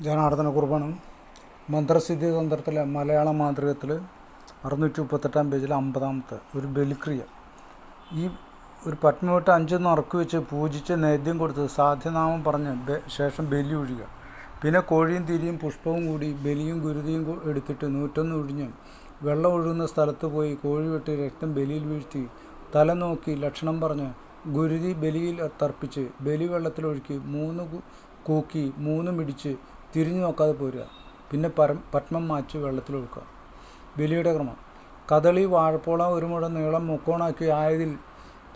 ജനാർദ്ദന കുർബാന മന്ത്രസിദ്ധി തന്ത്രത്തിലെ മലയാള മാതൃകത്തിൽ 638 പേജിൽ 50ാമത്തെ ഒരു ബലിക്രിയ. ഈ ഒരു പത്മവിട്ട് 5 നറുക്ക് വെച്ച് പൂജിച്ച് നേദ്യം കൊടുത്ത് സാധ്യനാമം പറഞ്ഞ് ശേഷം ബലി ഒഴിയുക. പിന്നെ കോഴിയും തിരിയും പുഷ്പവും കൂടി ബലിയും ഗുരുതിയും എടുത്തിട്ട് 101 ഒഴിഞ്ഞ് വെള്ളം ഒഴുകുന്ന സ്ഥലത്ത് പോയി കോഴി വെട്ടി രക്തം ബലിയിൽ വീഴ്ത്തി തല നോക്കി ലക്ഷണം പറഞ്ഞ് ഗുരുതി ബലിയിൽ തർപ്പിച്ച് ബലി വെള്ളത്തിലൊഴുക്കി 3 കൂക്കി 3 മിടിച്ച് തിരിഞ്ഞു നോക്കാതെ പോരുക. പിന്നെ പത്മം മാച്ച് വെള്ളത്തിലൊഴുക്കുക. ബലിയുടെ ക്രമം: കദളി വാഴപ്പോള 1 മുഴം നീളം മുക്കോണാക്കി ആയതിൽ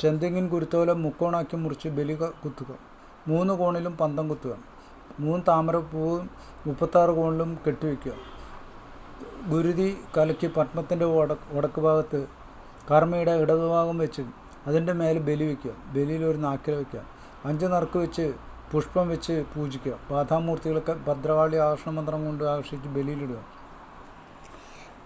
ചെന്തെങ്ങിൻ കുരുത്തോല മുക്കോണാക്കി മുറിച്ച് ബലി കുത്തുക. 3 കോണിലും പന്തം കുത്തുക. 3 താമരപ്പൂവും 36 കോണിലും കെട്ടിവെക്കുക. ഗുരുതി കലക്കി പത്മത്തിൻ്റെ വടക്ക് ഭാഗത്ത് കർമ്മയുടെ ഇടതുഭാഗം വെച്ച് അതിൻ്റെ മേലെ ബലി വയ്ക്കുക. ബലിയിൽ ഒരു നാക്കില വയ്ക്കുക. 5 നറുക്ക് വെച്ച് പുഷ്പം വെച്ച് പൂജിക്കുക. ബാധാമൂർത്തികളൊക്കെ ഭദ്രകാളി ആകർഷണമന്ത്രം കൊണ്ട് ആകർഷിച്ച് ബലിയിലിടുക.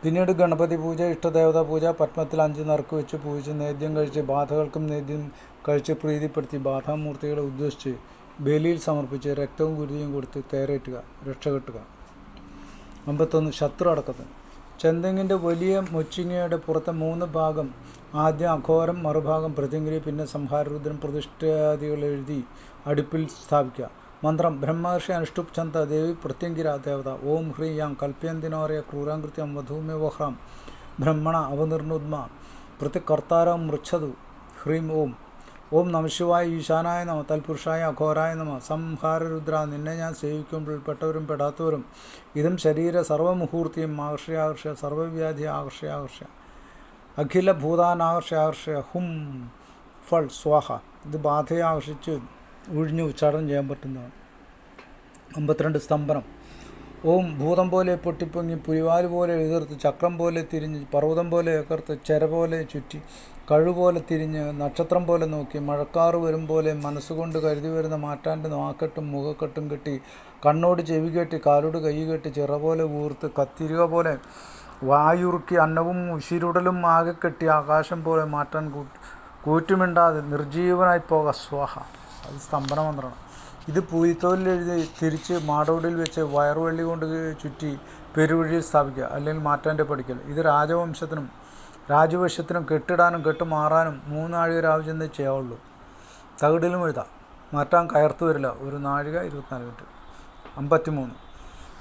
പിന്നീട് ഗണപതി പൂജ, ഇഷ്ടദേവതാ പൂജ. പത്മത്തിൽ 5 നറുക്ക് വെച്ച് പൂജിച്ച് നേദ്യം കഴിച്ച് ബാധകൾക്കും നേദ്യം കഴിച്ച് പ്രീതിപ്പെടുത്തി ബാധാമൂർത്തികളെ ഉദ്ദേശിച്ച് ബലിയിൽ സമർപ്പിച്ച് രക്തവും ഗുരുതിയും കൊടുത്ത് തേരേറ്റുക, രക്ഷകെട്ടുക. 51. ശത്രു അടക്കത്തിന്: ചെന്തെങ്ങിൻ്റെ വലിയ മൊച്ചിങ്ങയുടെ പുറത്തെ 3 ഭാഗം ആദ്യം അഘോരം, മറുഭാഗം പ്രതിംഗിരി, പിന്നെ സംഹാരരുദ്രൻ പ്രതിഷ്ഠാദികൾ എഴുതി അടുപ്പിൽ സ്ഥാപിക്കുക. മന്ത്രം: ബ്രഹ്മർഷി അനുഷ്ടുപ് ഛന്ത ദേവി പ്രത്യങ്കിര ദേവത. ഓം ഹ്രീ യാം കൽപ്യന്തിനോരയ ക്രൂരാംകൃത്യം വധൂമേ വഹ്രാം ബ്രഹ്മണ അവനിർണുദ്മ പ്രതികർത്താരം മൃച്ഛതു ഹ്രീം ഓം. ഓം നമശിവായ ഈശാനായ നമ തൽപുരുഷായ അഘോരായ നമ. സംഹാരരുദ്ര, നിന്നെ ഞാൻ സേവിക്കുമ്പോൾ പെട്ടവരും പെടാത്തവരും ഇതും ശരീര സർവമുഹൂർത്തിയും ആകർഷയാകർഷ സർവവ്യാധി ആകർഷയാകർഷ അഖില ഭൂതാനാകർഷയാകർഷയ ഹും ഫൾ സ്വാഹ. ഇത് ബാധയെ ആകർഷിച്ച് ഒഴിഞ്ഞ് ഉച്ചാരണം ചെയ്യാൻ പറ്റുന്നതാണ്. 52. സ്തംഭനം: ഓം ഭൂതം പോലെ പൊട്ടിപ്പൊങ്ങി പുലിവാല് പോലെ എതിർത്ത് ചക്രം പോലെ തിരിഞ്ഞ് പർവ്വതം പോലെ എകർത്ത് ചെര പോലെ ചുറ്റി കഴുപോലെ തിരിഞ്ഞ് നക്ഷത്രം പോലെ നോക്കി മഴക്കാറ് വരും പോലെ മനസ്സുകൊണ്ട് കരുതി വരുന്ന മാറ്റാൻ്റെ നാക്കെട്ടും മുഖക്കെട്ടും കെട്ടി കണ്ണോട് ചെവി കെട്ടി കാലോട് കൈ കെട്ടി ചിറ പോലെ ഊർത്ത് കത്തിരിക പോലെ വായുറുക്കി അന്നവും ഉശിരുടലും ആകെ കെട്ടി ആകാശം പോലെ മാറ്റാൻ കൂറ്റുമിണ്ടാതെ നിർജീവനായി പോക സ്വാഹ. അത് സ്തംഭന മന്ത്രമാണ്. ഇത് പൂയിത്തോലിലെഴുതി തിരിച്ച് മാടോടിൽ വെച്ച് വയറുവള്ളി കൊണ്ട് ചുറ്റി പെരുവഴിയിൽ സ്ഥാപിക്കുക, അല്ലെങ്കിൽ മാറ്റാൻ്റെ പഠിക്കൽ. ഇത് രാജവശത്തിനും കെട്ടിടാനും കെട്ടുമാറാനും 3 നാഴിക രാവ് ചെന്ന് ചെയ്യാവുള്ളൂ. തകിടിലും എഴുതാം. മാറ്റാൻ കയർത്തു വരില്ല. 1 നാഴിക 24 മിനിറ്റ്. 53.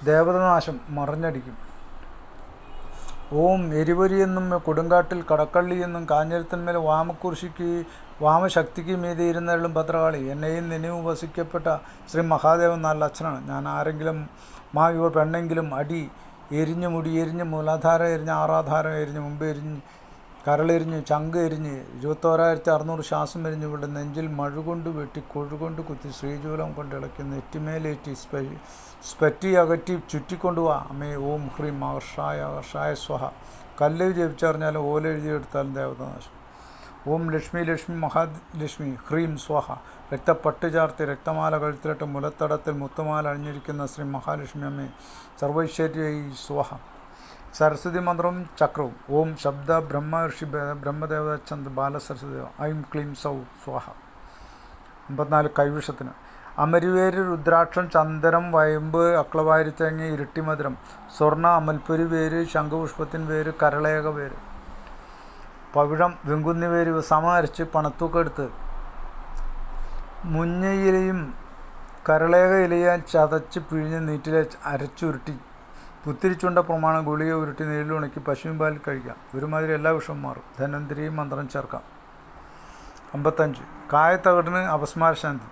ദേവതനാശം: മറഞ്ഞടിക്കും. ഓം എരിപൊരിയെന്നും കൊടുങ്കാട്ടിൽ കടക്കള്ളി എന്നും കാഞ്ഞിരത്തിന്മേൽ വാമശക്തിക്ക് മീതെ ഇരുന്നരുളും ഭദ്രകാളി. എന്നെയും നിന്നെയും ഉപസിക്കപ്പെട്ട ശ്രീ മഹാദേവൻ നല്ല അച്ഛനാണ്. ഞാൻ ആരെങ്കിലും ഇവ പെണ്ണെങ്കിലും അടി എരിഞ്ഞ് മുടി എരിഞ്ഞ് മൂലാധാരം എരിഞ്ഞ് ആറാധാരം എരിഞ്ഞ് മുമ്പ് എരിഞ്ഞ് കരളെരിഞ്ഞ് ചങ്ക് എരിഞ്ഞ് 21,600 ശ്വാസം എരിഞ്ഞ് ഇവിടെ നെഞ്ചിൽ മഴുകൊണ്ട് വെട്ടി കൊഴുകൊണ്ട് കുത്തി ശ്രീചൂലം കൊണ്ട് ഇളക്കി നെറ്റിമേലേറ്റി സ്പെറ്റി അകറ്റി ചുറ്റിക്കൊണ്ടുപോവാ അമ്മേ. ഓം ഹ്രീം ആകർഷായ ആകർഷായ സ്വഹ. കല്ല് ജപിച്ചറിഞ്ഞാലും ഓല എഴുതിയെടുത്താലും ദേവതാനാശം. ഓം ലക്ഷ്മി ലക്ഷ്മി മഹാലക്ഷ്മി ഹ്രീം സ്വഹ. രക്തപ്പട്ട് ചാർത്തി രക്തമാല കഴുത്തിലിട്ട് മുലത്തടത്തിൽ മുത്തുമാല അണിഞ്ഞിരിക്കുന്ന ശ്രീ മഹാലക്ഷ്മി അമ്മേ സർവൈശ്വര്യ സ്വഹ. സരസ്വതി മന്ത്രവും ചക്രവും: ഓം ശബ്ദ ബ്രഹ്മർഷി ബ്രഹ്മദേവത ചന്ദ് ബാലസരസ്വതി ഐം ക്ലീം സൗ സ്വഹ. 54. കൈവിഷത്തിന്: അമരിവേര്, രുദ്രാക്ഷം, ചന്ദനം, വയമ്പ്, അക്ലവാരിത്തേങ്ങ, ഇരുട്ടിമധുരം, സ്വർണ്ണ, അമൽപ്പൊരി വേര്, ശംഖുപുഷ്പത്തിൻ വേര്, കരളേക വേര്, പവിഴം, വെങ്കുന്നി വേര് ഇവ സമരച്ച് പണത്തൂക്കെടുത്ത് മുഞ്ഞയിലയും കരളേക ഇലയാൽ ചതച്ച് പിഴിഞ്ഞ് നീറ്റിലെ അരച്ചുരുട്ടി പുത്തിരിച്ചുണ്ട പ്രമാണം ഗുളിക ഉരുട്ടി നീരിലുണക്കി പശുവിൻ പാലിൽ കഴിക്കാം. ഒരുമാതിരി എല്ലാ വിഷവും മാറും. ധന്വന്തരി മന്ത്രം ചേർക്കാം. 55. കായത്തകടിന് അപസ്മാരശാന്തി: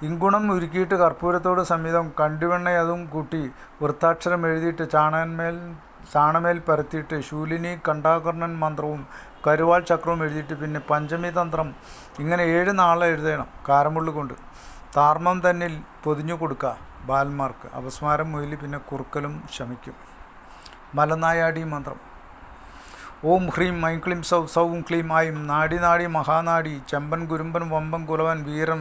ഇങ്കുണം ഉരുക്കിയിട്ട് കർപ്പൂരത്തോട് സമീതം കണ്ടിവെണ്ണ അതും കൂട്ടി വൃത്താക്ഷരം എഴുതിയിട്ട് ചാണമേൽ പരത്തിയിട്ട് ശൂലിനി കണ്ഠാകർണൻ മന്ത്രവും കരുവാൾ ചക്രവും എഴുതിയിട്ട് പിന്നെ പഞ്ചമി തന്ത്രം ഇങ്ങനെ 7 നാളെ എഴുതണം. കാരമുള്ളു കൊണ്ട് താർമം തന്നിൽ പൊതിഞ്ഞു കൊടുക്കുക ബാലന്മാർക്ക്. അപസ്മാരം മൊയില് പിന്നെ കുറുക്കലും ശമിക്കും. മലനായാടി മന്ത്രം: ഓം ഹ്രീം ഐം ക്ലീം സൗ സൗം ക്ലീം ഐം. നാടി നാടി മഹാനാടി ചെമ്പൻ കുരുമ്പൻ വമ്പൻ കുലവൻ വീരം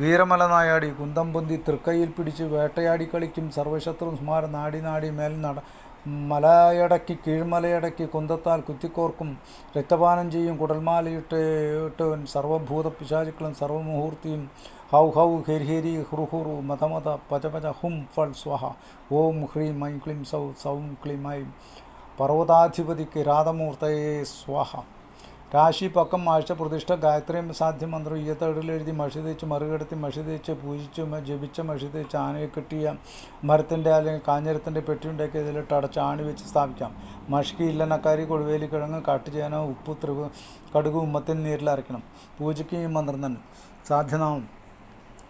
വീരമലനായാടി കുന്തം പൊന്തി തൃക്കൈയിൽ പിടിച്ച് വേട്ടയാടി കളിക്കും സർവശത്രു സ്മാര നാടി നാടി മലയടക്കി കീഴ്മലയടക്കി കുന്തത്താൽ കുത്തിക്കോർക്കും, രക്തപാനം ചെയ്യും കുടൽമാലയിട്ട് സർവഭൂത പിശാചുക്കളും സർവമുഹൂർത്തിയും ഹൗ ഹൗ ഹെരി ഹുറുഹുറു മതമത പചപച ഹും ഫൾ സ്വഹ ഓം ഹ്രീം ഐം ക്ലീം സൗ സൗം ക്ലീം ഐം പർവ്വതാധിപതിക്ക് രാധമൂർത്തയെ സ്വാഹ. രാശി, പക്കം, ആഴ്ച, പ്രതിഷ്ഠ, ഗായത്രി സാധ്യ മന്ത്രം ഈയത്തടിലെഴുതി മഷി തേച്ച് മറുകടത്തി മഷി തേച്ച് പൂജിച്ച് ജപിച്ച മഷി തേച്ച് ആനയെ കെട്ടിയ മരത്തിൻ്റെ അല്ലെങ്കിൽ കാഞ്ഞിരത്തിൻ്റെ പെട്ടി ഇതിലിട്ട് അടച്ച് ആണി വെച്ച് സ്ഥാപിക്കാം. മഷിക്ക് ഇല്ലനക്കാരി, കൊടുവേലിക്കിഴങ്ങ്, കാട്ടുചേന, ഉപ്പ്, കടുക്, ഉമ്മത്തിൻ നീരിൽ അരയ്ക്കണം. പൂജയ്ക്ക് ഈ മന്ത്രം തന്നെ. സാധ്യനാമം: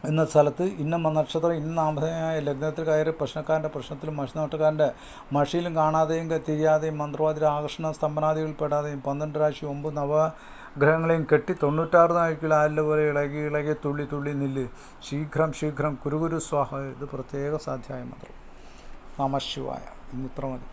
ഇന്ന സ്ഥലത്ത് ഇന്ന നക്ഷത്രം ഇന്ന നാമധേയമായ ലഗ്നത്തിൽ കയറി പ്രശ്നക്കാരൻ്റെ പ്രശ്നത്തിലും മഷിനാട്ടുകാരൻ്റെ മഷിയിലും കാണാതെയും തിരിയാതെയും മന്ത്രവാദിയുടെ ആകർഷണ സ്തംഭനാദികളിൽ പെടാതെയും 12 രാശി 9 നവഗ്രഹങ്ങളെയും കെട്ടി 96 നാഴികയിൽ ആലില പോലെ ഇളകി ഇളകി തുള്ളി തുള്ളി നില്ല്. ശീഘ്രം ശീഘ്രം കുരുകുരു സ്വാഹ. ഇത് പ്രത്യേക സാധ്യമായ മന്ത്രം. നമഃ ശിവായ. ഇന്നിത്ര മതി.